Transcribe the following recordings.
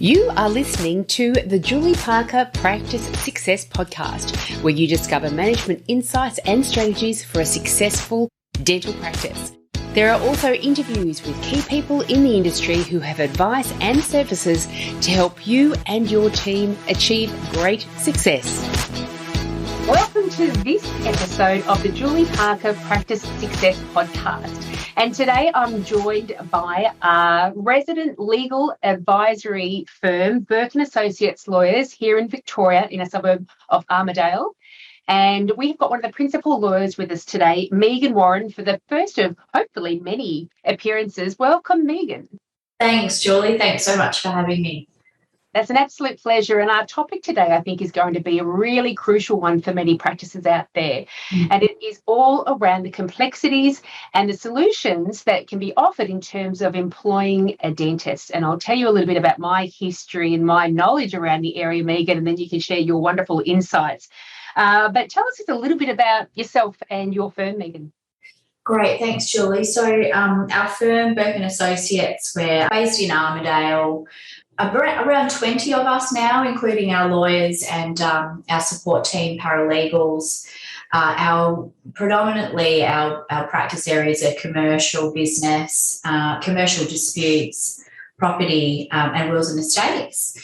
You are listening to the Julie Parker Practice Success Podcast, where you discover management insights and strategies for a successful dental practice. There are also interviews with key people in the industry who have advice and services to help you and your team achieve great success. Welcome to this episode of the Julie Parker Practice Success Podcast. And today I'm joined by a resident legal advisory firm, Burke Associates Lawyers, here in Victoria in a suburb of Armidale. And we've got one of the principal lawyers with us today, Meghan Warren, for the first of hopefully many appearances. Welcome, Meghan. Thanks, Julie. Thanks so much for having me. That's an absolute pleasure. And our topic today, I think, is going to be a really crucial one for many practices out there. And it is all around the complexities and the solutions that can be offered in terms of employing a dentist. And I'll tell you a little bit about my history and my knowledge around the area, Meghan, and then you can share your wonderful insights. But tell us just a little bit about yourself and your firm, Meghan. Great, thanks, Julie. So our firm, Burke Associates, we're based in Armidale. Around 20 of us now, including our lawyers and our support team, paralegals. Predominantly our practice areas are commercial business, commercial disputes, property and wills and estates.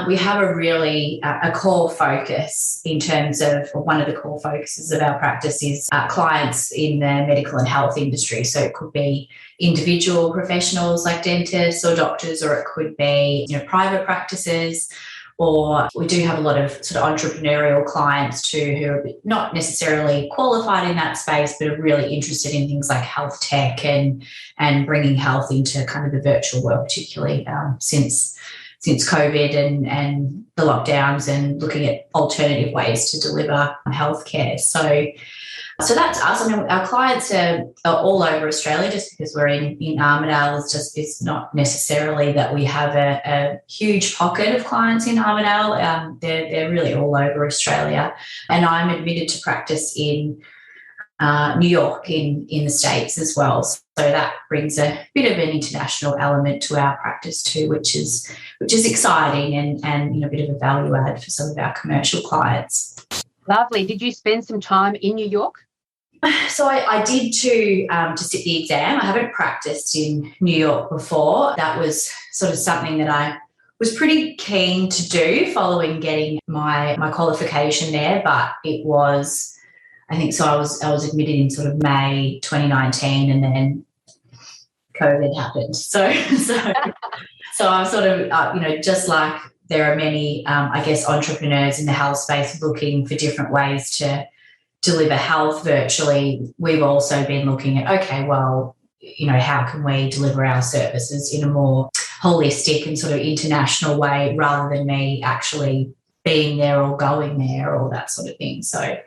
We have a core focus in terms of, one of the core focuses of our practice is clients in the medical and health industry. So it could be individual professionals like dentists or doctors, or it could be private practices, or we do have a lot of sort of entrepreneurial clients too who are not necessarily qualified in that space but are really interested in things like health tech and bringing health into kind of the virtual world, particularly since COVID and the lockdowns, and looking at alternative ways to deliver healthcare. So that's us. I mean, our clients are all over Australia. Just because we're in Armidale, it's not necessarily that we have a huge pocket of clients in Armidale. They're really all over Australia. And I'm admitted to practice in New York in the States as well. So that brings a bit of an international element to our practice too, which is exciting and a bit of a value add for some of our commercial clients. Lovely. Did you spend some time in New York? So I did to sit the exam. I haven't practiced in New York before. That was sort of something that I was pretty keen to do following getting my qualification there, but it was, I think so I was admitted in sort of May 2019, and then COVID happened. So I'm sort of, just like there are many, I guess, entrepreneurs in the health space looking for different ways to deliver health virtually, we've also been looking at, okay, well, how can we deliver our services in a more holistic and sort of international way rather than me actually being there or going there or that sort of thing. So,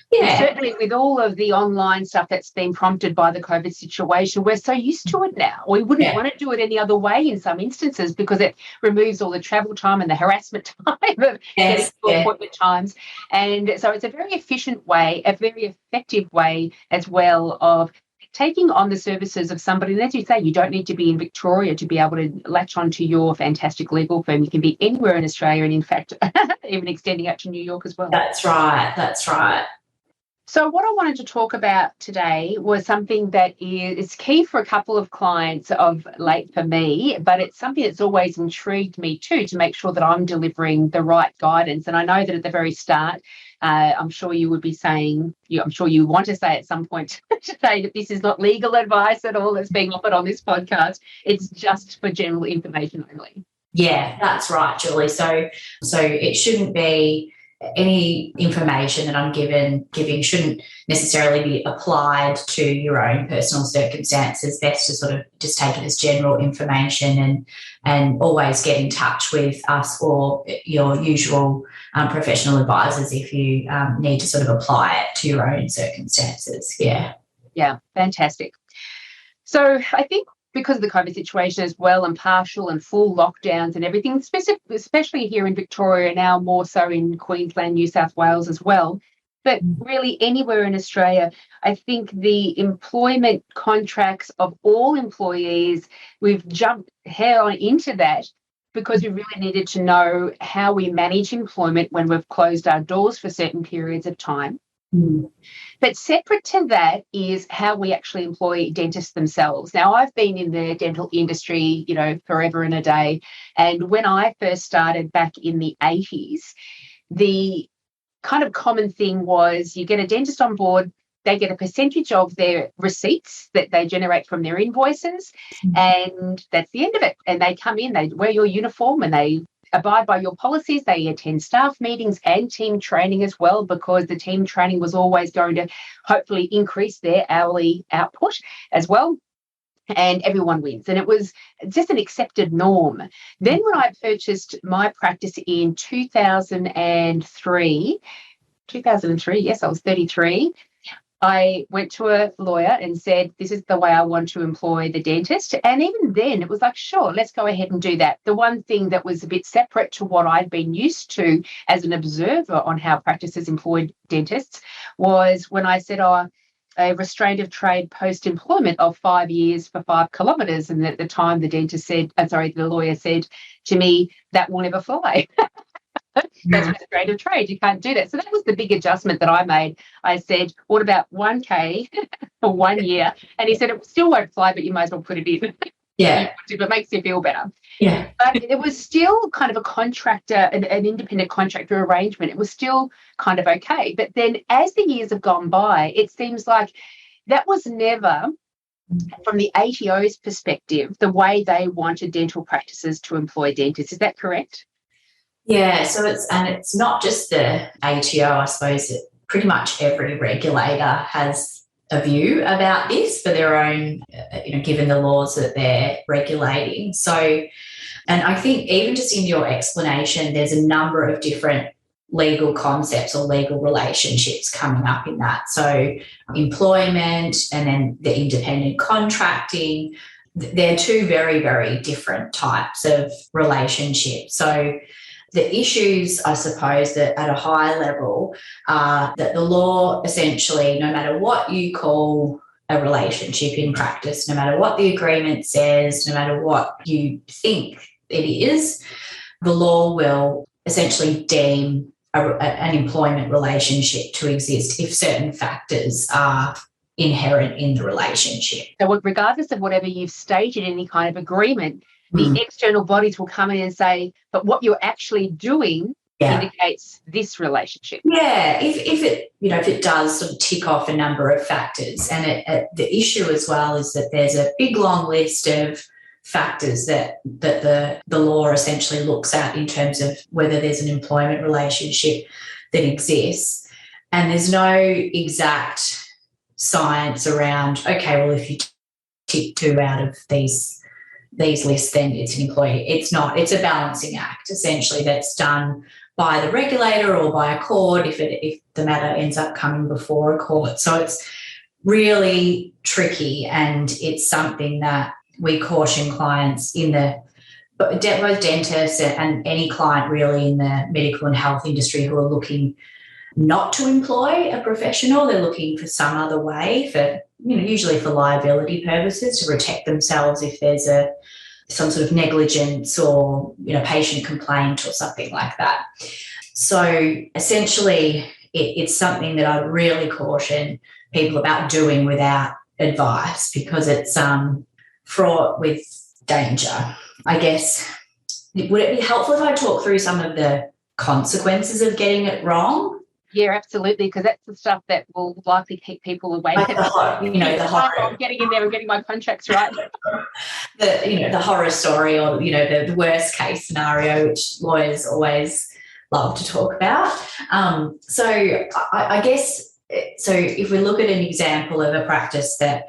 yeah. Certainly with all of the online stuff that's been prompted by the COVID situation, we're so used to it now. We wouldn't want to do it any other way in some instances because it removes all the travel time and the harassment time of getting to appointment times. And so it's a very efficient way, a very effective way as well of taking on the services of somebody. And as you say, you don't need to be in Victoria to be able to latch onto your fantastic legal firm. You can be anywhere in Australia and, in fact, even extending out to New York as well. That's right. So what I wanted to talk about today was something that is key for a couple of clients of late for me, but it's something that's always intrigued me too, to make sure that I'm delivering the right guidance. And I know that at the very start, I'm sure you would be saying, I'm sure you want to say at some point to say that this is not legal advice at all that's being offered on this podcast. It's just for general information only. Yeah, that's right, Julie. So it shouldn't be any information that I'm giving shouldn't necessarily be applied to your own personal circumstances. Best to sort of just take it as general information and always get in touch with us or your usual professional advisors if you need to sort of apply it to your own circumstances. Yeah, fantastic. So I think because of the COVID situation as well, and partial and full lockdowns and everything, especially here in Victoria now, more so in Queensland, New South Wales as well, but really anywhere in Australia, I think the employment contracts of all employees, we've jumped head on into that because we really needed to know how we manage employment when we've closed our doors for certain periods of time. But separate to that is how we actually employ dentists themselves. Now, I've been in the dental industry, forever and a day. And when I first started back in the 80s, the kind of common thing was you get a dentist on board, they get a percentage of their receipts that they generate from their invoices, and that's the end of it. And they come in, they wear your uniform, and they abide by your policies. They attend staff meetings and team training as well, because the team training was always going to hopefully increase their hourly output as well. And everyone wins. And it was just an accepted norm. Then when I purchased my practice in 2003, yes, I was 33, I went to a lawyer and said, this is the way I want to employ the dentist. And even then it was like, sure, let's go ahead and do that. The one thing that was a bit separate to what I'd been used to as an observer on how practices employed dentists was when I said, a restraint of trade post-employment of 5 years for 5 kilometres. And at the time the lawyer said to me, that will never fly. That's restraint of trade. You can't do that. So that was the big adjustment that I made. I said, what about 1K for 1 year? And he said, it still won't fly, but you might as well put it in. Yeah. If it makes you feel better. Yeah. But it was still kind of a contractor, an independent contractor arrangement. It was still kind of okay. But then as the years have gone by, it seems like that was never, from the ATO's perspective, the way they wanted dental practices to employ dentists. Is that correct? Yeah, so it's not just the ATO, I suppose that pretty much every regulator has a view about this for their own, given the laws that they're regulating. So, and I think even just in your explanation, there's a number of different legal concepts or legal relationships coming up in that. So employment and then the independent contracting, they're two very, very different types of relationships. So the issues, I suppose, that at a high level are that the law essentially, no matter what you call a relationship in practice, no matter what the agreement says, no matter what you think it is, the law will essentially deem an employment relationship to exist if certain factors are inherent in the relationship. So regardless of whatever you've stated in any kind of agreement, the external bodies will come in and say, but what you're actually doing indicates this relationship. Yeah, if it does sort of tick off a number of factors. And the issue as well is that there's a big long list of factors that the law essentially looks at in terms of whether there's an employment relationship that exists. And there's no exact science around, okay, well, if you tick 2 out of these lists, then it's an employee. It's not. It's a balancing act, essentially, that's done by the regulator or by a court if the matter ends up coming before a court. So it's really tricky, and it's something that we caution clients both dentists and any client really in the medical and health industry who are looking not to employ a professional. They're looking for some other way for, usually for liability purposes, to protect themselves if there's some sort of negligence or, patient complaint or something like that. So essentially it's something that I really caution people about doing without advice, because it's fraught with danger. I guess, would it be helpful if I talk through some of the consequences of getting it wrong? Yeah, absolutely, because that's the stuff that will likely keep people away. Like the horror. I'm getting in there and getting my contracts right. the horror story, or the worst case scenario, which lawyers always love to talk about. So I guess, so if we look at an example of a practice that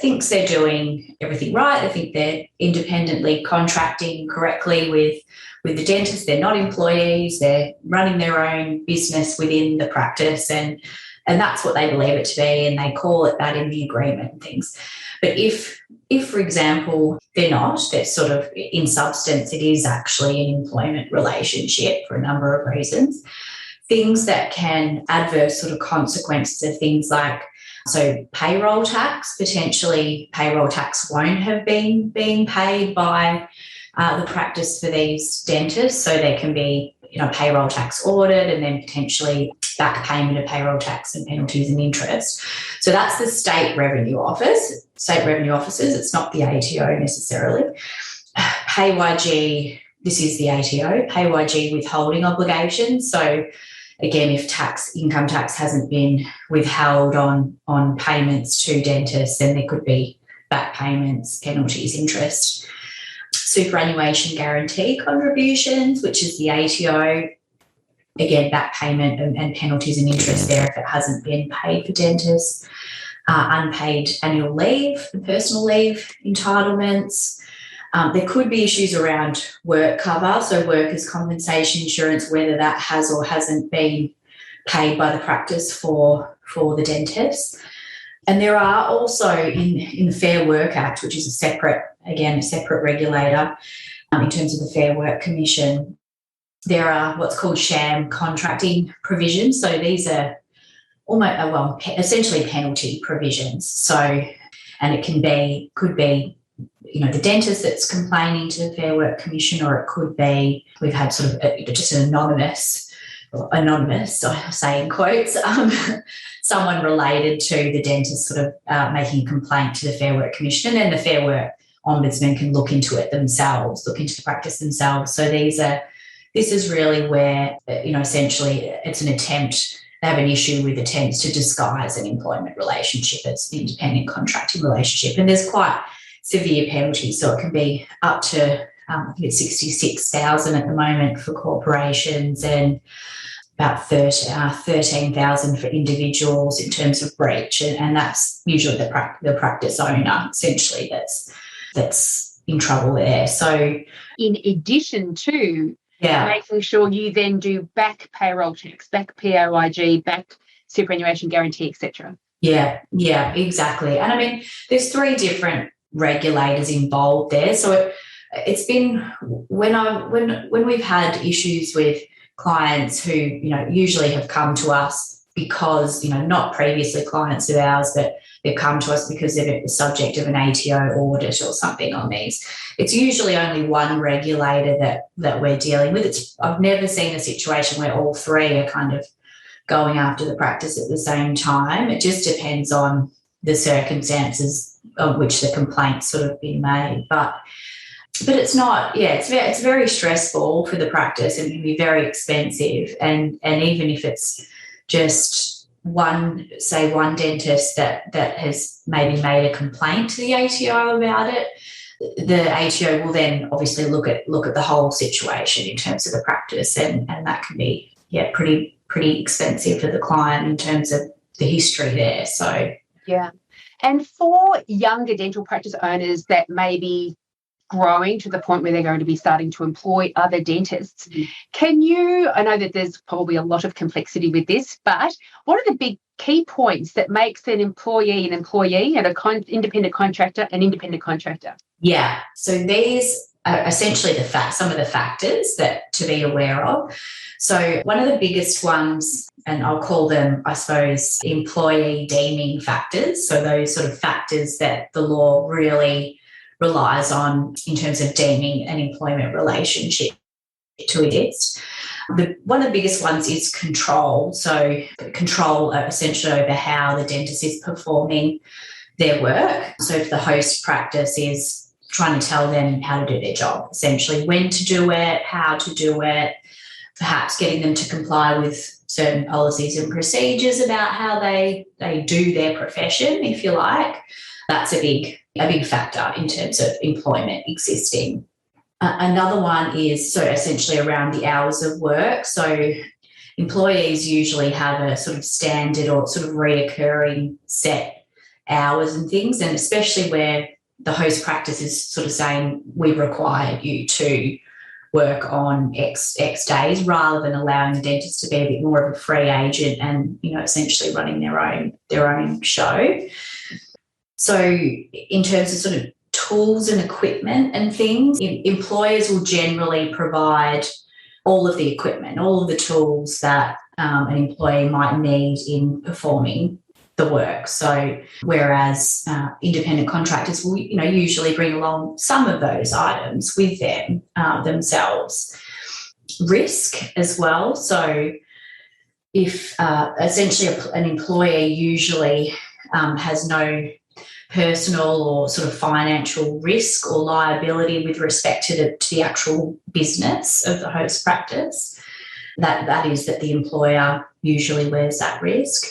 thinks they're doing everything right, they think they're independently contracting correctly with the dentist, they're not employees, they're running their own business within the practice, and that's what they believe it to be, and they call it that in the agreement and things. But if for example, they're not, they're sort of, in substance, it is actually an employment relationship for a number of reasons, things that can adverse sort of consequences are things like, so payroll tax, potentially payroll tax won't have been being paid by the practice for these dentists. So there can be, payroll tax audit and then potentially back payment of payroll tax and penalties and interest. So that's the state revenue officers. It's not the ATO necessarily. PAYG, this is the ATO, PAYG withholding obligations. So again, if income tax hasn't been withheld on payments to dentists, then there could be back payments, penalties, interest. Superannuation guarantee contributions, which is the ATO, again, back payment and penalties and interest there if it hasn't been paid for dentists. Unpaid annual leave and personal leave entitlements. There could be issues around work cover, so workers' compensation insurance, whether that has or hasn't been paid by the practice for the dentist. And there are also in the Fair Work Act, which is a separate regulator in terms of the Fair Work Commission, there are what's called sham contracting provisions. So these are essentially penalty provisions. So, and it could be the dentist that's complaining to the Fair Work Commission, or it could be, we've had sort of just an anonymous, I say in quotes, someone related to the dentist sort of making a complaint to the Fair Work Commission, and then the Fair Work Ombudsman can look into the practice themselves. So this is really where, essentially it's an attempt. They have an issue with attempts to disguise an employment relationship. It's an independent contracting relationship, and there's quite severe penalties. So it can be up to, I think it's 66,000 at the moment for corporations, and about 13,000 for individuals in terms of breach, and that's usually the practice owner essentially that's in trouble there. So, in addition to making sure you then do back payroll tax, back PAYG, back superannuation guarantee, etc. Yeah, exactly. And I mean, there's 3 different regulators involved there. So it's been when we've had issues with clients who usually have come to us because not previously clients of ours, but they've come to us because they're the subject of an ATO audit or something on these. It's usually only one regulator that we're dealing with. I've never seen a situation where all 3 are kind of going after the practice at the same time. It just depends on the circumstances of which the complaint's sort of been made. But it's not, it's very stressful for the practice and can be very expensive. And even if it's just one dentist that has maybe made a complaint to the ATO about it, the ATO will then obviously look at the whole situation in terms of the practice, and that can be pretty expensive for the client in terms of the history there. So and for younger dental practice owners that may be growing to the point where they're going to be starting to employ other dentists, I know that there's probably a lot of complexity with this, but what are the big key points that makes an employee an employee and independent contractor an independent contractor? Yeah, so these are essentially some of the factors that to be aware of. So one of the biggest ones, and I'll call them, I suppose, employee deeming factors. So those sort of factors that the law really relies on in terms of deeming an employment relationship to exist. One of the biggest ones is control. So control essentially over how the dentist is performing their work. So if the host practice is trying to tell them how to do their job, essentially when to do it, how to do it, perhaps getting them to comply with certain policies and procedures about how they do their profession, if you like. That's a big factor in terms of employment existing. Another one is essentially around the hours of work. So employees usually have a sort of standard or sort of reoccurring set hours and things, and especially where the host practice is sort of saying we require you to work on X days, rather than allowing the dentist to be a bit more of a free agent and essentially running their own show. So in terms of sort of tools and equipment and things, employers will generally provide all of the equipment, all of the tools that an employee might need in performing the work. So whereas independent contractors will, usually bring along some of those items with them themselves. Risk as well. So if essentially an employer usually has no personal or sort of financial risk or liability with respect to the actual business of the host practice, that is that the employer usually wears that risk.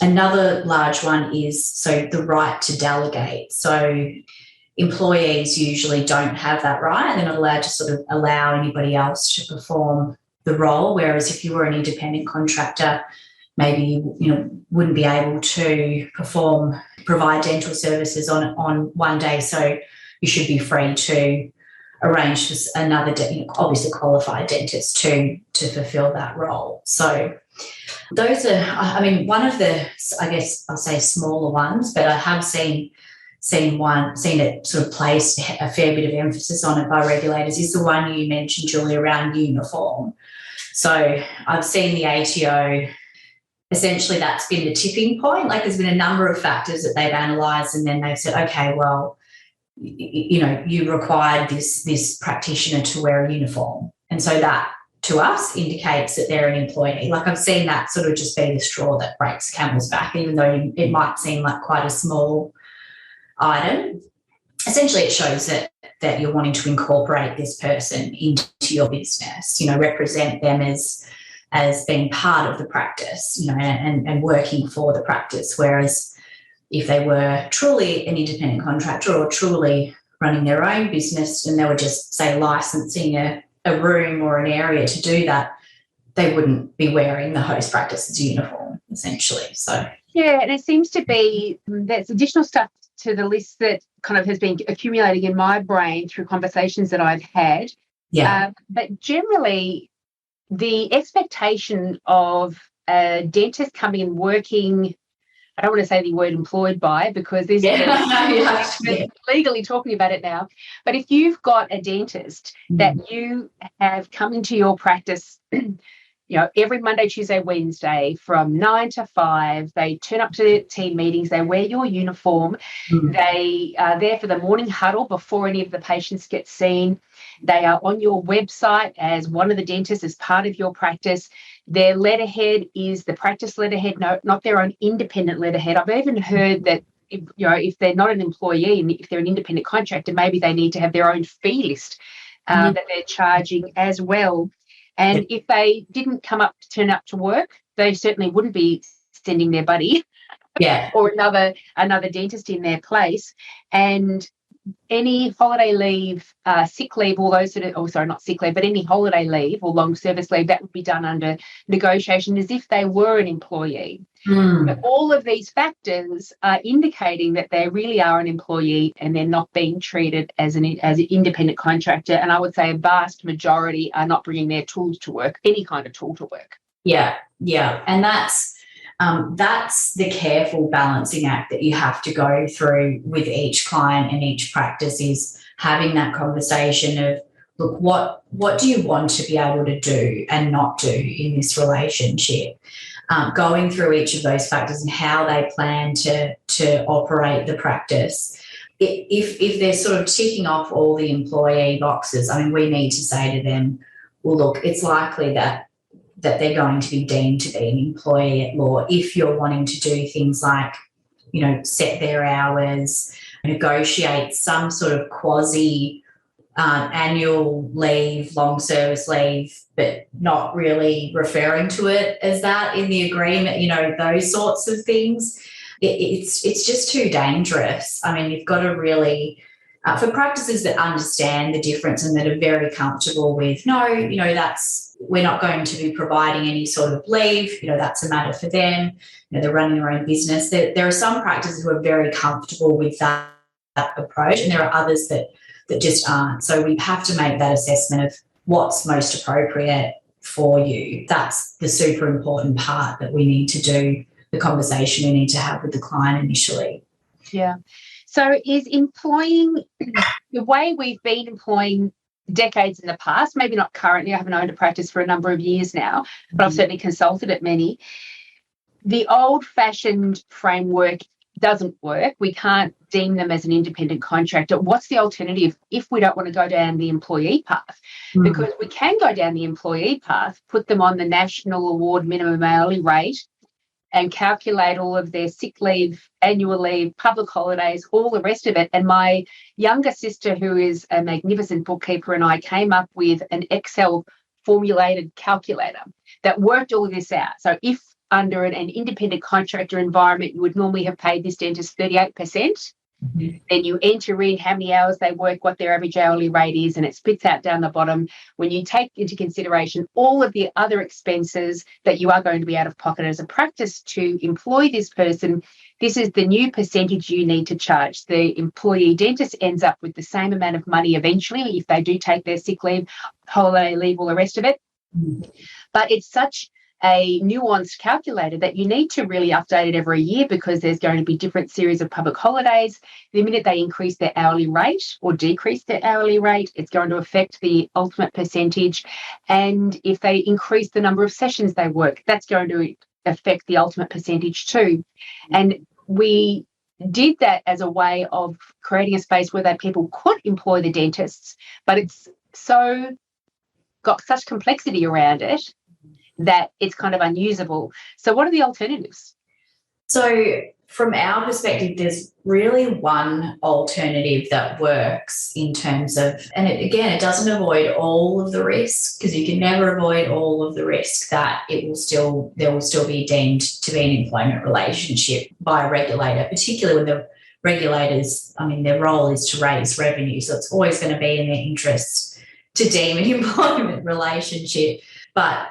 Another large one is the right to delegate. So employees usually don't have that right. They're not allowed to sort of allow anybody else to perform the role, whereas if you were an independent contractor, maybe you wouldn't be able to provide dental services on one day, so you should be free to arrange for another, obviously qualified dentist to fulfil that role. So those are, one of the, I guess I'll say smaller ones, but I have seen it sort of placed a fair bit of emphasis on it by regulators, is the one you mentioned, Julie, around uniform. So I've seen the ATO, essentially that's been the tipping point. Like there's been a number of factors that they've analysed, and then they've said, okay, well, you required this practitioner to wear a uniform. And so that, to us, indicates that they're an employee. Like I've seen that sort of just be the straw that breaks the camel's back, even though it might seem like quite a small item. Essentially, it shows that you're wanting to incorporate this person into your business, represent them as being part of the practice, and working for the practice. Whereas if they were truly an independent contractor or truly running their own business and they were just, say, licensing a room or an area to do that, they wouldn't be wearing the host practice's uniform, essentially. So yeah, and it seems to be there's additional stuff to the list that kind of has been accumulating in my brain through conversations that I've had. Yeah. But generally, the expectation of a dentist coming and working, I don't want to say the word employed by, because there's legally talking about it now. But if you've got a dentist that you have come into your practice, every Monday, Tuesday, Wednesday from 9 to 5, they turn up to the team meetings, they wear your uniform, they are there for the morning huddle before any of the patients get seen. They are on your website as one of the dentists, as part of your practice. Their letterhead is the practice letterhead, not their own independent letterhead. I've even heard that if they're not an employee and if they're an independent contractor, maybe they need to have their own fee list that they're charging as well. And if they didn't turn up to work, they certainly wouldn't be sending their buddy or another dentist in their place. And any holiday leave, sick leave, all those not sick leave, but any holiday leave or long service leave, that would be done under negotiation as if they were an employee. But all of these factors are indicating that they really are an employee and they're not being treated as an independent contractor. And I would say a vast majority are not bringing their tools to work, any kind of tool to work. Yeah. And that's the careful balancing act that you have to go through with each client and each practice, is having that conversation of, look, what do you want to be able to do and not do in this relationship? Going through each of those factors and how they plan to operate the practice. If they're sort of ticking off all the employee boxes, we need to say to them, well, look, it's likely that they're going to be deemed to be an employee at law if you're wanting to do things like, set their hours, negotiate some sort of quasi annual leave, long service leave, but not really referring to it as that in the agreement, those sorts of things. It's just too dangerous. You've got to really, for practices that understand the difference and that are very comfortable with, we're not going to be providing any sort of leave, that's a matter for them, they're running their own business. There are some practices who are very comfortable with that approach, and there are others that just aren't. So we have to make that assessment of what's most appropriate for you. That's the super important part that we need to do, the conversation we need to have with the client initially. Yeah. So is employing, the way we've been employing decades in the past, maybe not currently, I haven't owned a practice for a number of years now, but I've certainly consulted at many. the old-fashioned framework doesn't work. We can't deem them as an independent contractor. What's the alternative if we don't want to go down the employee path? Because we can go down the employee path, put them on the national award minimum hourly rate and calculate all of their sick leave, annual leave, public holidays, all the rest of it. And my younger sister, who is a magnificent bookkeeper, and I came up with an Excel formulated calculator that worked all of this out. So if under an independent contractor environment, you would normally have paid this dentist 38%. Then you enter in how many hours they work, what their average hourly rate is, and it spits out down the bottom. When you take into consideration all of the other expenses that you are going to be out of pocket as a practice to employ this person, this is the new percentage you need to charge. The employee dentist ends up with the same amount of money eventually if they do take their sick leave, holiday leave, all the rest of it. But it's such a nuanced calculator that you need to really update it every year because there's going to be different series of public holidays. The minute they increase their hourly rate or decrease their hourly rate, it's going to affect the ultimate percentage. And if they increase the number of sessions they work, that's going to affect the ultimate percentage too. And we did that as a way of creating a space where that people could employ the dentists, but it's so got such complexity around it that it's kind of unusable. So what are the alternatives? So from our perspective, there's really one alternative that works in terms of, and it doesn't avoid all of the risk, because you can never avoid all of the risk, that there will still be deemed to be an employment relationship by a regulator, particularly when the regulators, their role is to raise revenue. So it's always going to be in their interest to deem an employment relationship. But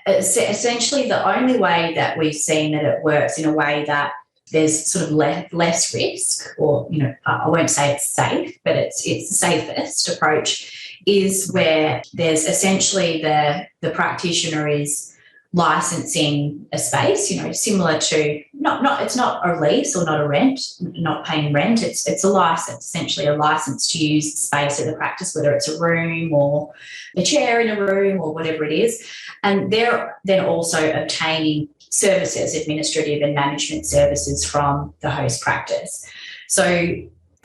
essentially the only way that we've seen that it works in a way that there's sort of less risk, or, I won't say it's safe, but it's the safest approach, is where there's essentially the practitioner is licensing a space, similar to it's not a lease or not a rent, not paying rent. It's a license, essentially a license to use space at the practice, whether it's a room or a chair in a room or whatever it is. And they're then also obtaining services, administrative and management services from the host practice. So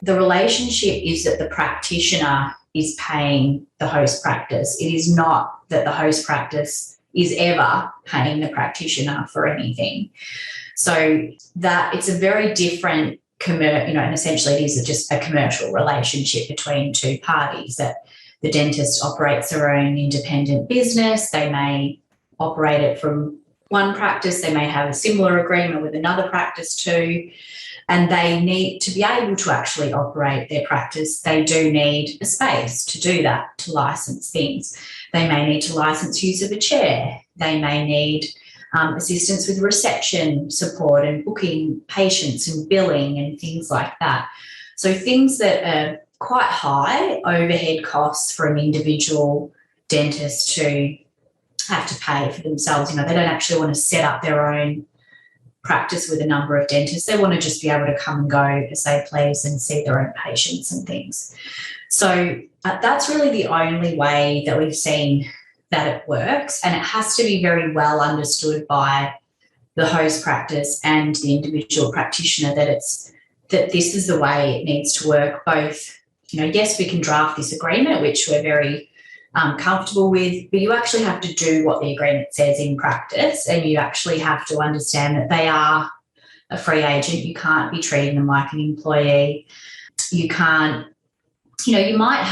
the relationship is that the practitioner is paying the host practice. It is not that the host practice is ever paying the practitioner for anything. So that it's a very different, and essentially it is just a commercial relationship between two parties, that the dentist operates their own independent business. They may operate it from one practice. They may have a similar agreement with another practice too, and they need to be able to actually operate their practice. They do need a space to do that, to license things. They may need to license use of a chair. They may need assistance with reception support and booking patients and billing and things like that. So things that are quite high overhead costs for an individual dentist to have to pay for themselves. They don't actually want to set up their own practice with a number of dentists. They want to just be able to come and go as they please and see their own patients and things. So that's really the only way that we've seen that it works, and it has to be very well understood by the host practice and the individual practitioner that this is the way it needs to work. Both, yes, we can draft this agreement, which we're very comfortable with, but you actually have to do what the agreement says in practice, and you actually have to understand that they are a free agent. You can't be treating them like an employee. You can't, you might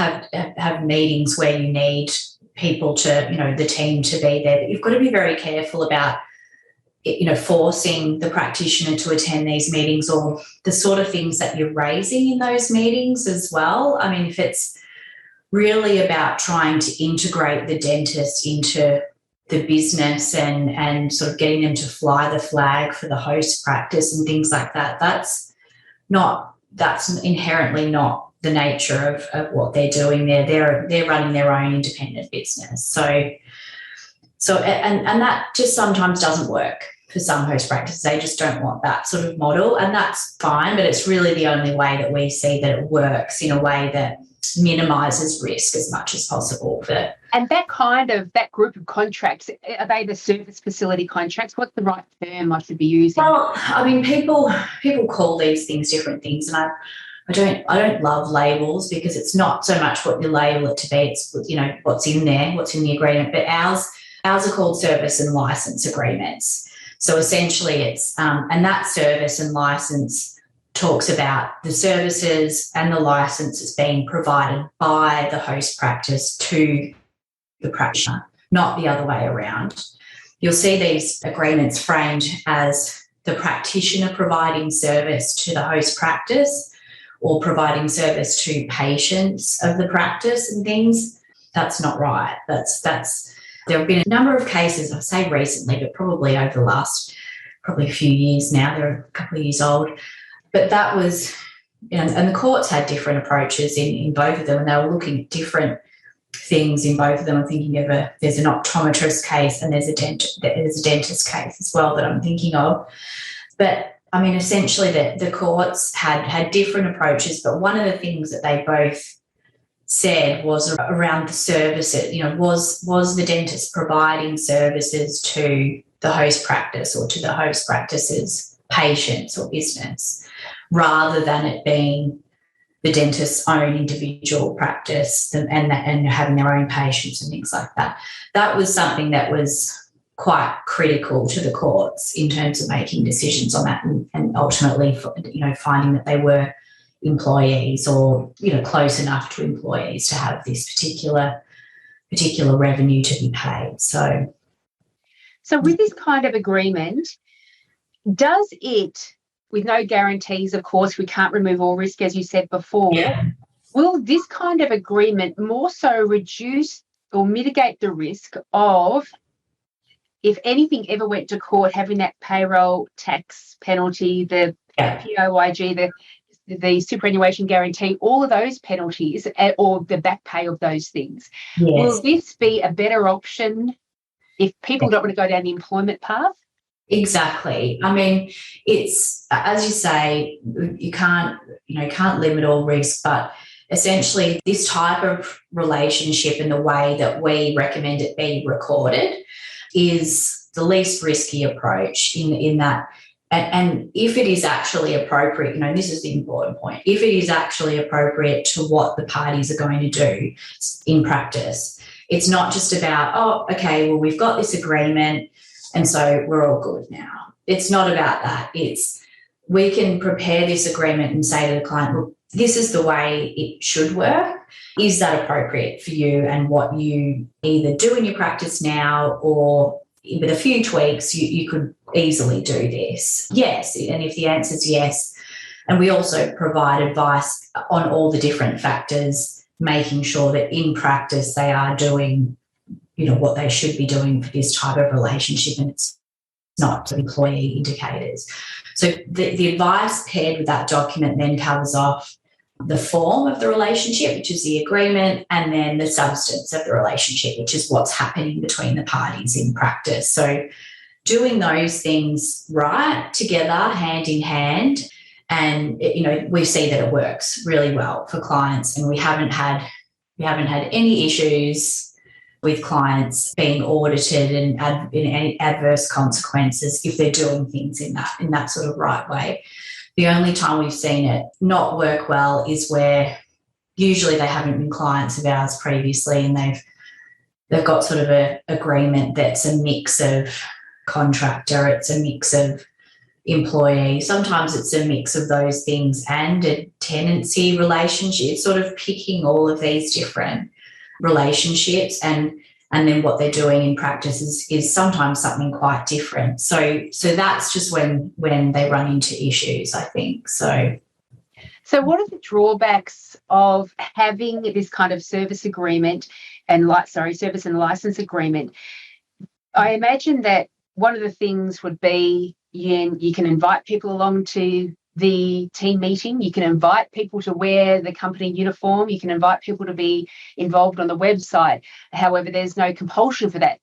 have meetings where you need people to, the team to be there, but you've got to be very careful about, forcing the practitioner to attend these meetings, or the sort of things that you're raising in those meetings as well. If it's really about trying to integrate the dentist into the business and sort of getting them to fly the flag for the host practice and things like that, that's inherently not the nature of what they're doing there. They're running their own independent business. So that just sometimes doesn't work for some host practices. They just don't want that sort of model, and that's fine, but it's really the only way that we see that it works in a way that minimises risk as much as possible. And that group of contracts, are they the service facility contracts? What's the right term I should be using? Well, I mean, people call these things different things, and I don't love labels, because it's not so much what you label it to be, it's, you know, what's in there, what's in the agreement. But ours are called service and license agreements. So essentially it's, and that service and license talks about the services and the licenses being provided by the host practice to the practitioner, not the other way around. You'll see these agreements framed as the practitioner providing service to the host practice or providing service to patients of the practice and things. That's not right. There have been a number of cases, I say recently, but probably over the last a few years now. They're a couple of years old. But that was, you know, and the courts had different approaches in both of them, and they were looking at different things in both of them. I'm thinking of there's an optometrist case and there's a dentist case as well that I'm thinking of. But I mean, essentially the courts had different approaches, but one of the things that they both said was around the services, you know, was the dentist providing services to the host practice or to the host practice's patients or business, rather than it being the dentist's own individual practice and having their own patients and things like that. That was something that was quite critical to the courts in terms of making decisions on that, and ultimately, you know, finding that they were employees or, you know, close enough to employees to have this particular revenue to be paid. So with this kind of agreement, does it, with no guarantees, of course, we can't remove all risk, as you said before, will this kind of agreement more so reduce or mitigate the risk of, if anything ever went to court, having that payroll tax penalty, the POIG, the superannuation guarantee, all of those penalties, or the back pay of those things? Yes. Will this be a better option if people don't want to go down the employment path? Exactly. I mean, it's, as you say, you can't limit all risk, but essentially this type of relationship and the way that we recommend it be recorded is the least risky approach in that. And if it is actually appropriate, you know, this is the important point, if it is actually appropriate to what the parties are going to do in practice, it's not just about, oh, okay, well, we've got this agreement and so we're all good now. It's not about that. It's, we can prepare this agreement and say to the client, look, this is the way it should work. Is that appropriate for you and what you either do in your practice now, or with a few tweaks, you could easily do this? Yes. And if the answer is yes, and we also provide advice on all the different factors, making sure that in practice they are doing, you know, what they should be doing for this type of relationship, and it's not employee indicators. So the advice paired with that document then covers off the form of the relationship, which is the agreement, and then the substance of the relationship, which is what's happening between the parties in practice. So doing those things right together, hand in hand, and, you know, we see that it works really well for clients, and we haven't had any issues with clients being audited and any adverse consequences if they're doing things in that sort of right way. The only time we've seen it not work well is where usually they haven't been clients of ours previously, and they've got sort of a agreement that's a mix of contractor, it's a mix of employee. Sometimes it's a mix of those things and a tenancy relationship, sort of picking all of these different relationships, and then what they're doing in practice is sometimes something quite different. So that's just when they run into issues, I think. So what are the drawbacks of having this kind of service agreement and service and license agreement? I imagine that one of the things would be you can invite people along to the team meeting, you can invite people to wear the company uniform, you can invite people to be involved on the website. However, there's no compulsion for that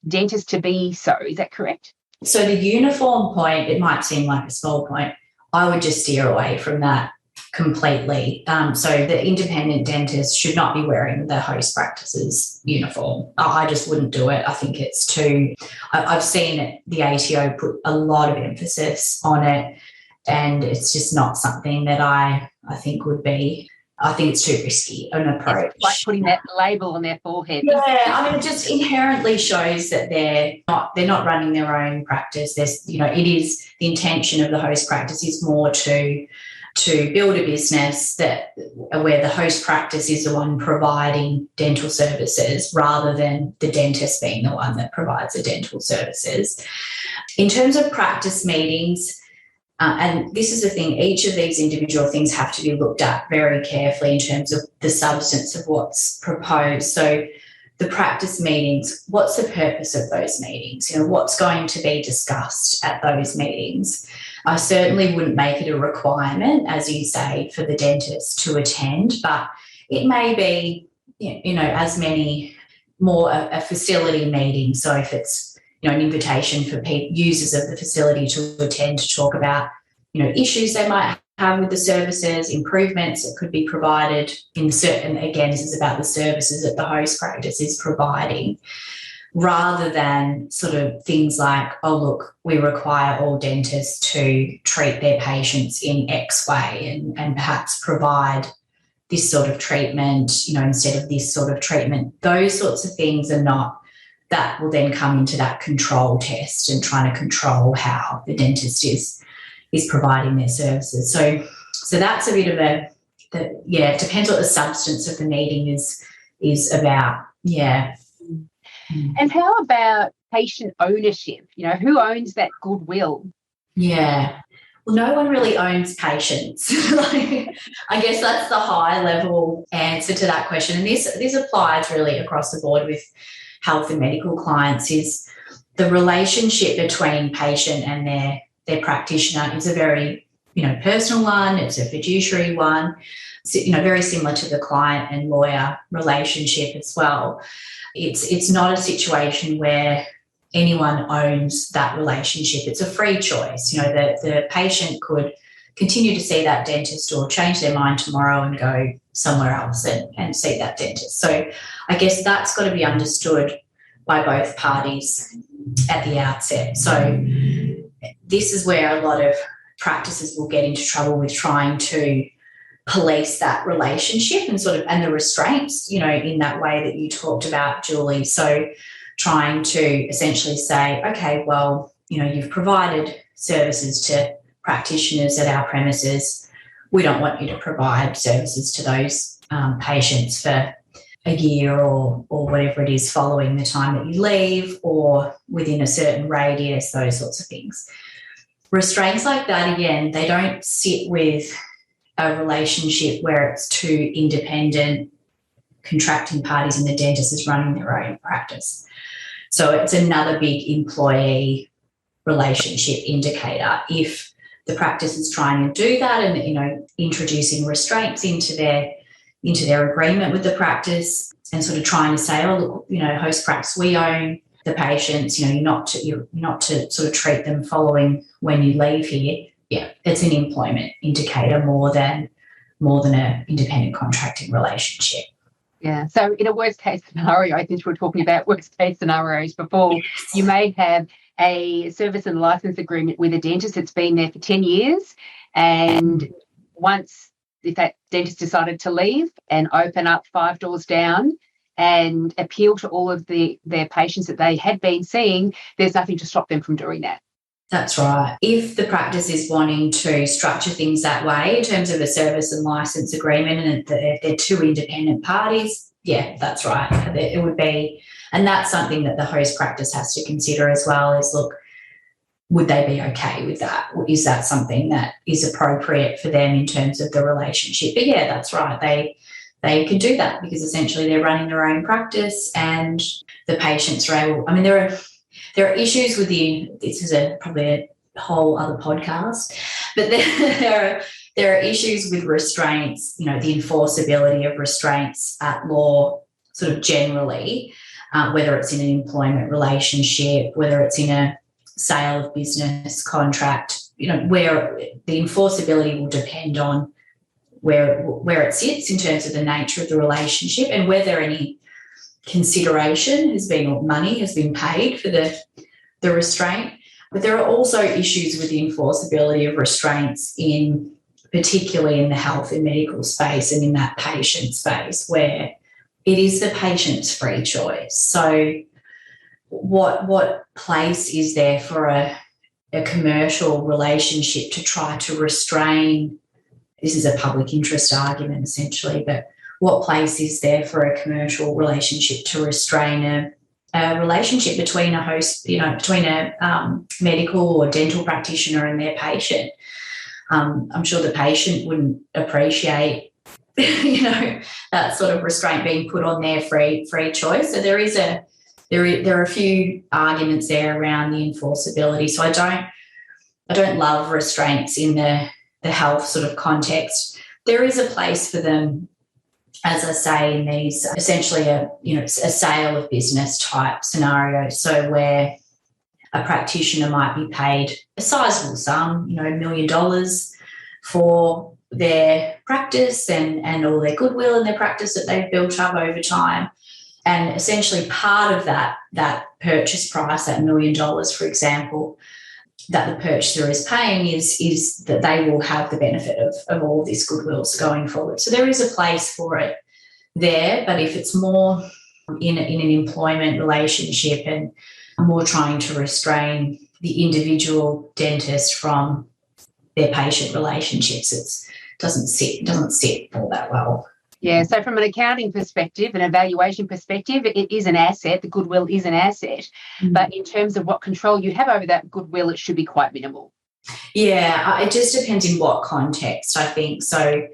dentist to be so. Is that correct? So the uniform point, it might seem like a small point. I would just steer away from that. completely. So the independent dentist should not be wearing the host practice's uniform. I just wouldn't do it. I think it's too, I've seen it, the ATO put a lot of emphasis on it, and it's just not something that I think would be, I think it's too risky an approach. It's like putting that label on their forehead. Yeah, I mean, it just inherently shows that they're not running their own practice. There's, it is, the intention of the host practice is more to build a business that where the host practice is the one providing dental services rather than the dentist being the one that provides the dental services. In terms of practice meetings, and this is the thing, each of these individual things have to be looked at very carefully in terms of the substance of what's proposed. So the practice meetings, what's the purpose of those meetings? What's going to be discussed at those meetings? I certainly wouldn't make it a requirement, as you say, for the dentist to attend, but it may be, as many more a facility meeting. So if it's, an invitation for users of the facility to attend to talk about, issues they might have with the services, improvements that could be provided in certain, again, this is about the services that the host practice is providing, rather than sort of things like, oh, look, we require all dentists to treat their patients in X way and perhaps provide this sort of treatment, instead of this sort of treatment. Those sorts of things are not, that will then come into that control test and trying to control how the dentist is providing their services. So that's a bit of it depends what the substance of the meeting is about. Yeah. And how about patient ownership? Who owns that goodwill? Yeah. Well, no one really owns patients. I guess that's the high level answer to that question. And this applies really across the board with health and medical clients, is the relationship between patient and their practitioner is a very, personal one. It's a fiduciary one. It's, very similar to the client and lawyer relationship as well. It's not a situation where anyone owns that relationship. It's a free choice. The patient could continue to see that dentist or change their mind tomorrow and go somewhere else and see that dentist. So I guess that's got to be understood by both parties at the outset. So this is where a lot of practices will get into trouble with trying to police that relationship and the restraints, in that way that you talked about, Julie. So trying to essentially say, okay, well, you've provided services to practitioners at our premises. We don't want you to provide services to those patients for a year or whatever it is following the time that you leave, or within a certain radius, those sorts of things. Restraints like that, again, they don't sit with a relationship where it's two independent contracting parties and the dentist is running their own practice. So it's another big employee relationship indicator. If the practice is trying to do that and, introducing restraints into their agreement with the practice and sort of trying to say, oh, look, host practice, we own the patients, you're not to sort of treat them following when you leave here. Yeah, it's an employment indicator more than an independent contracting relationship. Yeah. So in a worst case scenario, I think we were talking about worst case scenarios before, you may have a service and license agreement with a dentist that's been there for 10 years. And if that dentist decided to leave and open up 5 doors down and appeal to all of their patients that they had been seeing, there's nothing to stop them from doing that. That's right. If the practice is wanting to structure things that way in terms of a service and license agreement and they're two independent parties, yeah, that's right. It would be, and that's something that the host practice has to consider as well, is, look, would they be okay with that? Is that something that is appropriate for them in terms of the relationship? But yeah, that's right. They can do that because essentially they're running their own practice and the patients are able, I mean, there are issues with this is probably a whole other podcast, but there are issues with restraints, the enforceability of restraints at law sort of generally, whether it's in an employment relationship, whether it's in a sale of business contract, where the enforceability will depend on where it sits in terms of the nature of the relationship and whether any consideration has been or money has been paid for the restraint. But there are also issues with the enforceability of restraints particularly in the health and medical space and in that patient space where it is the patient's free choice. So what place is there for a commercial relationship to try to restrain? This is a public interest argument essentially, but what place is there for a commercial relationship to restrain a relationship between a host, between a medical or dental practitioner and their patient? I'm sure the patient wouldn't appreciate, that sort of restraint being put on their free choice. So there are a few arguments there around the enforceability. So I don't love restraints in the health sort of context. There is a place for them, as I say, in these essentially a sale of business type scenario. So where a practitioner might be paid a sizable sum, $1 million for their practice and all their goodwill in their practice that they've built up over time. And essentially part of that purchase price, that $1 million, for example, that the purchaser is paying is that they will have the benefit of all of this goodwill going forward. So there is a place for it there, but if it's more in an employment relationship and more trying to restrain the individual dentist from their patient relationships, it doesn't sit all that well. Yeah, so from an accounting perspective, an evaluation perspective, it is an asset. The goodwill is an asset. Mm-hmm. But in terms of what control you have over that goodwill, it should be quite minimal. Yeah, it just depends in what context, I think. So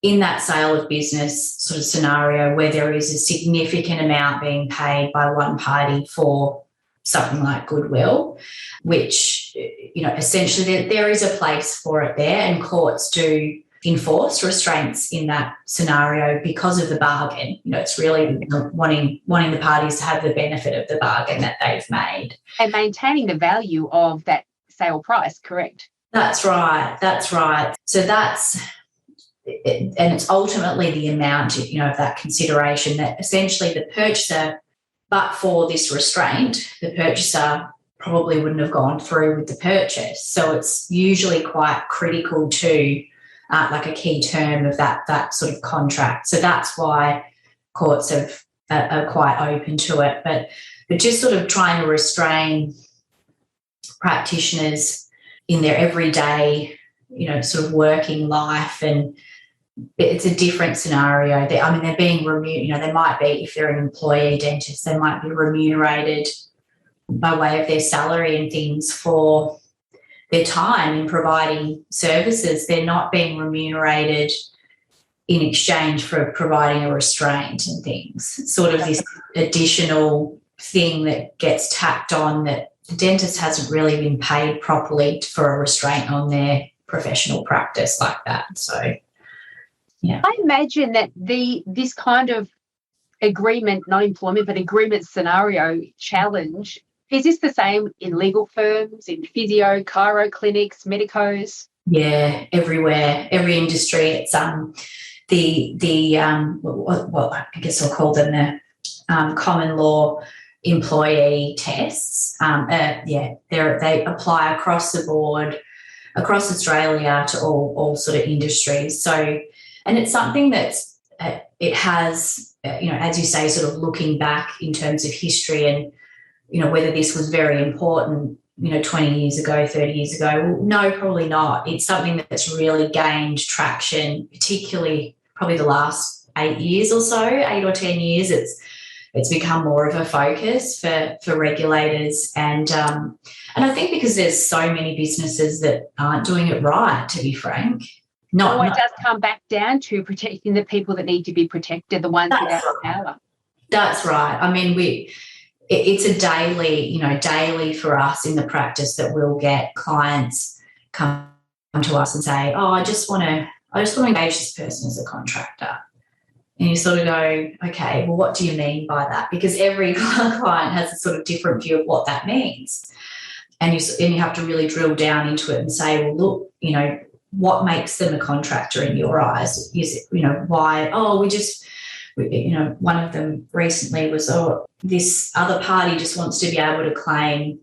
in that sale of business sort of scenario where there is a significant amount being paid by one party for something like goodwill, which, essentially there is a place for it there, and courts do enforce restraints in that scenario because of the bargain. It's really wanting the parties to have the benefit of the bargain that they've made. And maintaining the value of that sale price, correct? That's right. So and it's ultimately the amount, of that consideration that essentially the purchaser, but for this restraint, the purchaser probably wouldn't have gone through with the purchase. So it's usually quite critical to like a key term of that sort of contract. So that's why courts are quite open to it. But just sort of trying to restrain practitioners in their everyday, sort of working life, and it's a different scenario. They're being remunerated. They might be, if they're an employee dentist, they might be remunerated by way of their salary and things for their time in providing services. They're not being remunerated in exchange for providing a restraint and things. It's sort of this additional thing that gets tacked on that the dentist hasn't really been paid properly for a restraint on their professional practice like that. So, yeah. I imagine that this kind of agreement, not employment, but agreement scenario challenge, is this the same in legal firms, in physio, chiro clinics, medicos? Yeah, everywhere, every industry. It's what I guess I'll call them the common law employee tests. They apply across the board, across Australia, to all sort of industries. So, and it's something that's it has, as you say, sort of looking back in terms of history and, whether this was very important, 20 years ago, 30 years ago. Well, no, probably not. It's something that's really gained traction, particularly probably the last 8 years or so, 8 or 10 years. It's become more of a focus for regulators. And I think because there's so many businesses that aren't doing it right, to be frank. It does come back down to protecting the people that need to be protected, the ones without power. That's right. I mean, it's a daily for us in the practice that we'll get clients come to us and say, oh, I just want to engage this person as a contractor. And you sort of go, okay, well, what do you mean by that? Because every client has a sort of different view of what that means. And you have to really drill down into it and say, well, look, what makes them a contractor in your eyes? Is it, why, one of them recently was, this other party just wants to be able to claim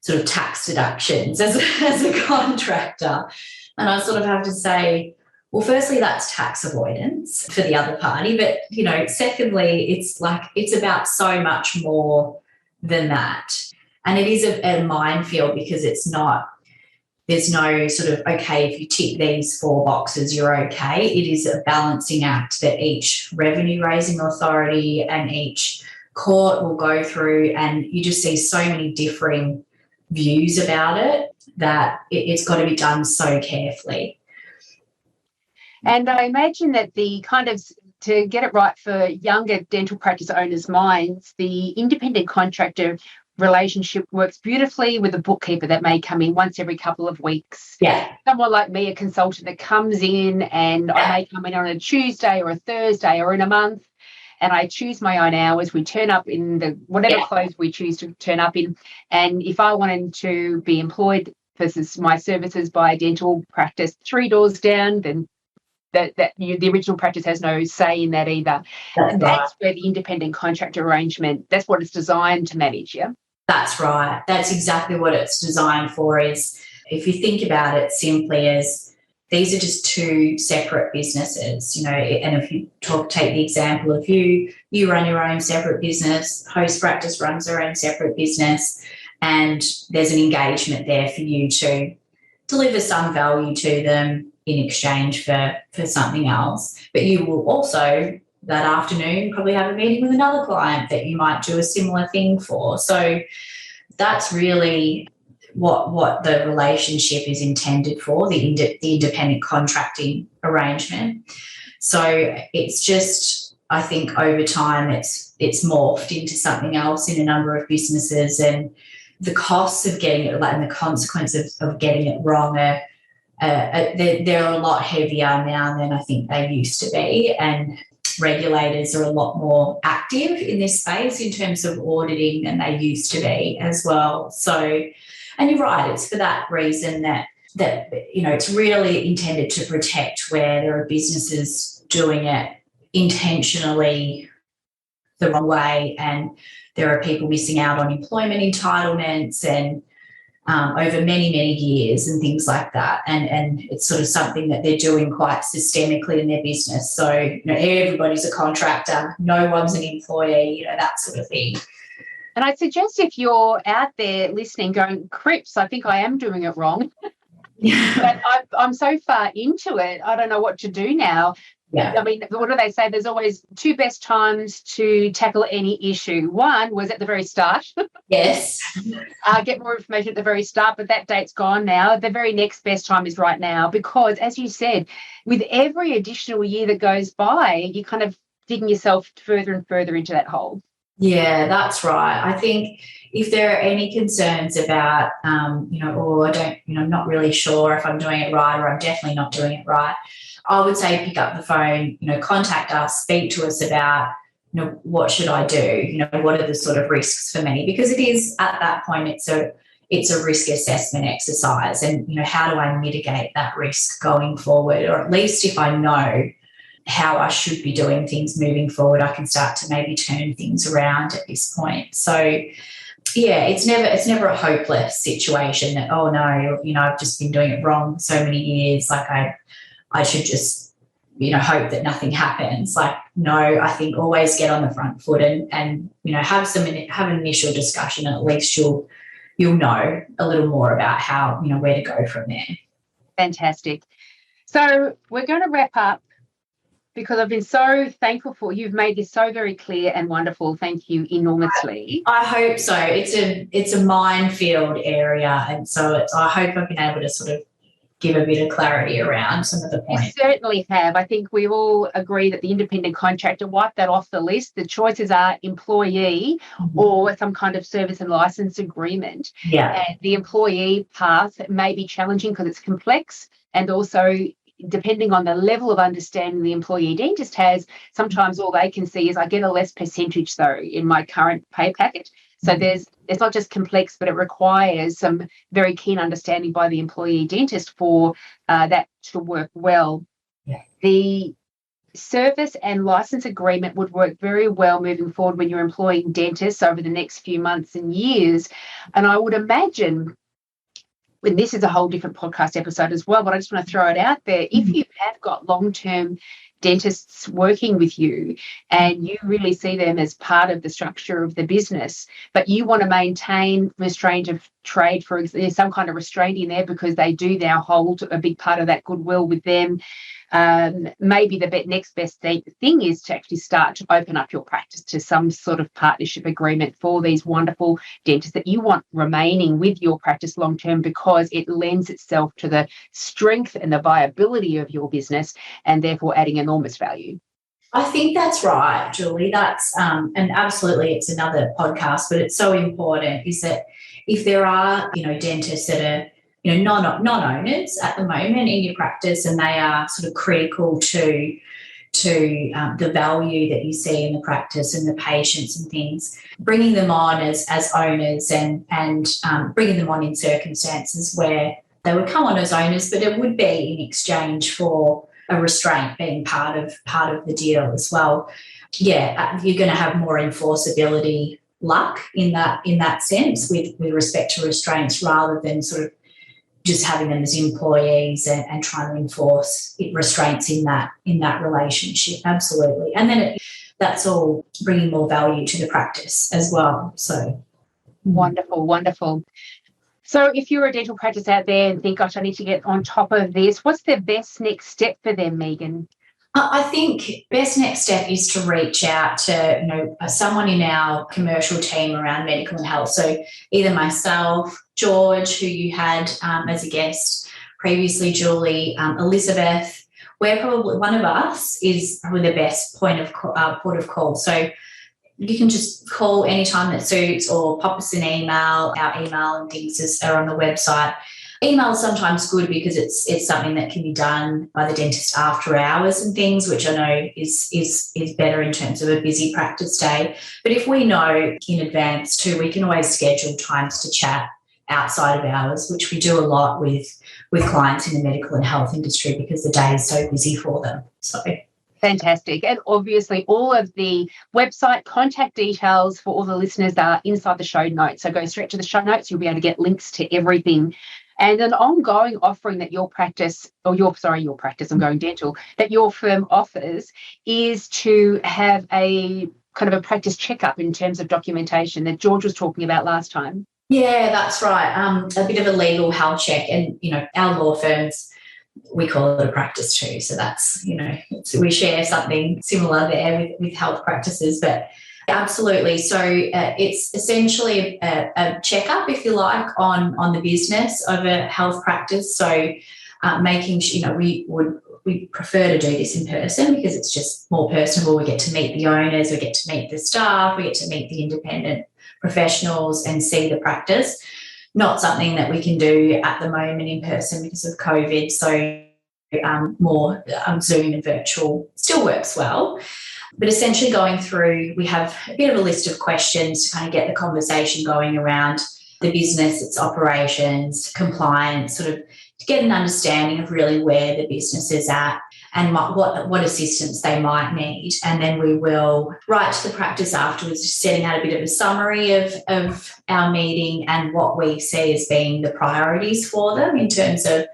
sort of tax deductions as a contractor. And I sort of have to say, well, firstly, that's tax avoidance for the other party. But, secondly, it's about so much more than that. And it is a minefield because there's no sort of, okay, if you tick these 4 boxes, you're okay. It is a balancing act that each revenue raising authority and each court will go through, and you just see so many differing views about it that it's got to be done so carefully. And I imagine that to get it right for younger dental practice owners' minds, the independent contractor relationship works beautifully with a bookkeeper that may come in once every couple of weeks. Yeah. Someone like me, a consultant that comes in, and I may come in on a Tuesday or a Thursday or in a month, and I choose my own hours. We turn up in the whatever clothes we choose to turn up in. And if I wanted to be employed versus my services by a dental practice 3 doors down, then the original practice has no say in that either. That's where the independent contractor arrangement, that's what it's designed to manage, yeah? That's right. That's exactly what it's designed for. Is if you think about it simply as these are just 2 separate businesses, and if you take the example of you run your own separate business, host practice runs their own separate business, and there's an engagement there for you to deliver some value to them in exchange for something else. But you will also that afternoon probably have a meeting with another client that you might do a similar thing for. So that's really what the relationship is intended for, the independent contracting arrangement. So it's just, I think over time it's morphed into something else in a number of businesses, and the costs of getting it and the consequences of getting it wrong are they're a lot heavier now than I think they used to be, and regulators are a lot more active in this space in terms of auditing than they used to be as well. So, and you're right, it's for that reason that it's really intended to protect where there are businesses doing it intentionally the wrong way, and there are people missing out on employment entitlements and over many, many years and things like that. And it's sort of something that they're doing quite systemically in their business. So, everybody's a contractor, no one's an employee, that sort of thing. And I'd suggest if you're out there listening going, Crips, I think I am doing it wrong. But I'm so far into it, I don't know what to do now. Yeah. I mean, what do they say? There's always 2 best times to tackle any issue. One was at the very start. Yes. Get more information at the very start, but that date's gone now. The very next best time is right now because, as you said, with every additional year that goes by, you're kind of digging yourself further and further into that hole. Yeah, that's right. I think if there are any concerns about, I don't, I'm not really sure if I'm doing it right, or I'm definitely not doing it right, I would say pick up the phone, contact us, speak to us about, what should I do? What are the sort of risks for me? Because it is at that point, it's a risk assessment exercise, and, how do I mitigate that risk going forward? Or at least if I know how I should be doing things moving forward, I can start to maybe turn things around at this point. So yeah, it's never a hopeless situation that, oh no, I've just been doing it wrong so many years. Like I should just, hope that nothing happens. Like, no, I think always get on the front foot and have an initial discussion, and at least you'll know a little more about how, where to go from there. Fantastic. So we're going to wrap up because I've been so thankful for you've made this so very clear and wonderful. Thank you enormously. I hope so. It's a minefield area, and so I hope I've been able to sort of give a bit of clarity around some of the points. You certainly have. I think we all agree that the independent contractor, wipe that off the list. The choices are employee or some kind of service and license agreement. Yeah. And the employee path may be challenging because it's complex, and also depending on the level of understanding the employee dentist has, sometimes all they can see is I get a less percentage though in my current pay packet. So there's it's not just complex, but it requires some very keen understanding by the employee dentist for that to work well. Yeah. The service and license agreement would work very well moving forward when you're employing dentists over the next few months and years. And I would imagine, and this is a whole different podcast episode as well, but I just want to throw it out there. If you have got long-term dentists working with you and you really see them as part of the structure of the business, but you want to maintain restraint of trade, for example, there's some kind of restraint in there because they do now hold a big part of that goodwill with them. Maybe the next best thing is to actually start to open up your practice to some sort of partnership agreement for these wonderful dentists that you want remaining with your practice long term, because it lends itself to the strength and the viability of your business and therefore adding enormous value. I think that's right, Julie. That's and absolutely, it's another podcast, but it's so important is that if there are, dentists that are, non-owners at the moment in your practice, and they are sort of critical to the value that you see in the practice and the patients and things, bringing them on as owners and bringing them on in circumstances where they would come on as owners, but it would be in exchange for a restraint being part of the deal as well. Yeah, you're going to have more enforceability luck in that sense with respect to restraints, rather than sort of just having them as employees and trying to enforce restraints in that relationship. Absolutely. And then that's all bringing more value to the practice as well. So wonderful. So if you're a dental practice out there and think, gosh, I need to get on top of this, what's the best next step for them, Meghan? I think best next step is to reach out to someone in our commercial team around medical and health. So either myself, George, who you had as a guest previously, Julie, Elizabeth. We're probably, one of us is probably the best port of call. So you can just call anytime that suits, or pop us an email. Our email and things are on the website. Email is sometimes good because it's something that can be done by the dentist after hours and things, which I know is better in terms of a busy practice day. But if we know in advance too, we can always schedule times to chat outside of hours, which we do a lot with clients in the medical and health industry because the day is so busy for them. So fantastic. And obviously all of the website contact details for all the listeners are inside the show notes. So go straight to the show notes. You'll be able to get links to everything. And an ongoing offering that your practice, I'm going dental, that your firm offers is to have a kind of a practice checkup in terms of documentation that George was talking about last time. Yeah, that's right. A bit of a legal health check. And, our law firms, we call it a practice too. So that's, we share something similar there with health practices, but absolutely. So it's essentially a checkup, if you like, on the business of a health practice. So making sure, we prefer to do this in person because it's just more personable. We get to meet the owners, we get to meet the staff, we get to meet the independent professionals and see the practice. Not something that we can do at the moment in person because of COVID. So more Zoom and virtual still works well. But essentially going through, we have a bit of a list of questions to kind of get the conversation going around the business, its operations, compliance, sort of to get an understanding of really where the business is at and what assistance they might need. And then we will write to the practice afterwards, just setting out a bit of a summary of our meeting and what we see as being the priorities for them in terms of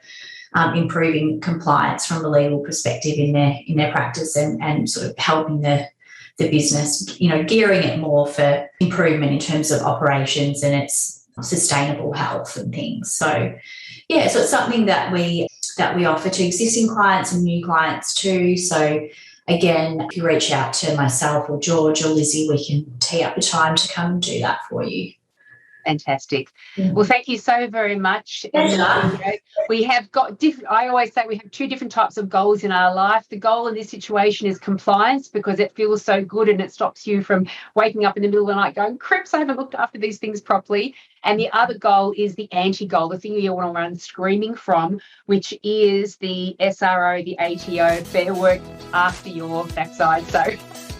improving compliance from a legal perspective in their practice and sort of helping the business, gearing it more for improvement in terms of operations and its sustainable health and things. So, yeah, so it's something that we offer to existing clients and new clients too. So, again, if you reach out to myself or George or Lizzie, we can tee up a time to come and do that for you. Fantastic. Well, thank you so very much. We have got I always say we have two different types of goals in our life. The goal in this situation is compliance because it feels so good and it stops you from waking up in the middle of the night going, crips, I haven't looked after these things properly. And the other goal is the anti-goal, the thing you want to run screaming from, which is the SRO, the ATO, better work after your backside. So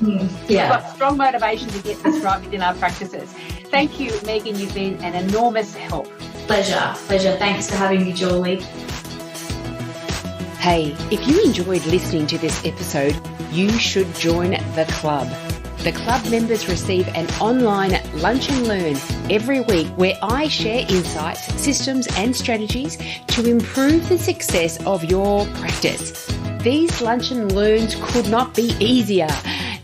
we've got strong motivation to get this right within our practices. Thank you, Meghan. You've been an enormous help. Pleasure. Thanks for having me, Julie. Hey, if you enjoyed listening to this episode, you should join the club. The club members receive an online lunch and learn every week where I share insights, systems and strategies to improve the success of your practice. These lunch and learns could not be easier.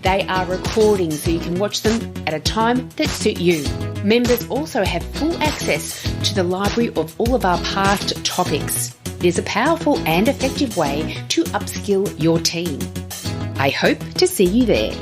They are recordings so you can watch them at a time that suits you. Members also have full access to the library of all of our past topics. It is a powerful and effective way to upskill your team. I hope to see you there.